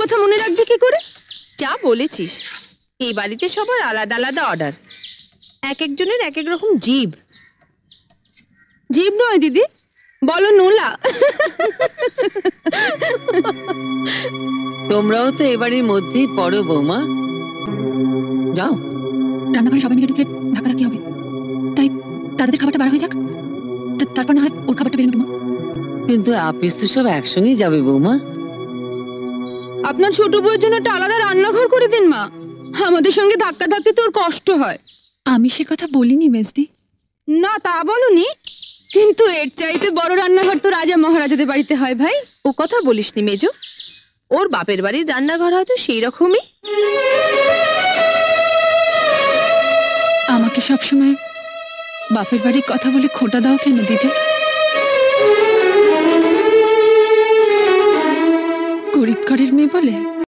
কথা মনে রাখবি কি করে? যা বলেছিস, এই বাড়িতে সবার আলাদা আলাদা অর্ডার, এক একজনের এক এক রকম জিভ। জীব নয় দিদি, বলো নোলা। তোমরাও তো এবারের মধ্যেই পড়ো বৌমা, যাও। রান্নাঘরে সবাই মিলে ঢুকলে ধাক্কাধাক্কি হবে, তাই দাদাদের খাবারটা বার হয়ে যাক, তারপর না হয় ওর খাবারটা বেরোনো। মা কিন্তু আপিস তো সব একসঙ্গেই যাবে বৌমা। আপনার ছোট বউয়ের জন্য একটা আলাদা রান্নাঘর করে দিন মা, আমাদের সঙ্গে ধাক্কা ধাক্কি তোর কষ্ট হয়। আমি সে কথা বলিনি মেজদি। না তা বলনি, কিন্তু এর চাইতে বড় রান্নাঘর তো রাজা মহারাজাদের বাড়িতে হয় ভাই। ও কথা বলিসনি মেজো, ওর বাপের বাড়ির রান্নাঘর হয়তো সেই রকমই। আমাকে সবসময় বাপের বাড়ির কথা বলে খোঁটা দাও কেন দিদি? গরিব ঘরের মেয়ে বলে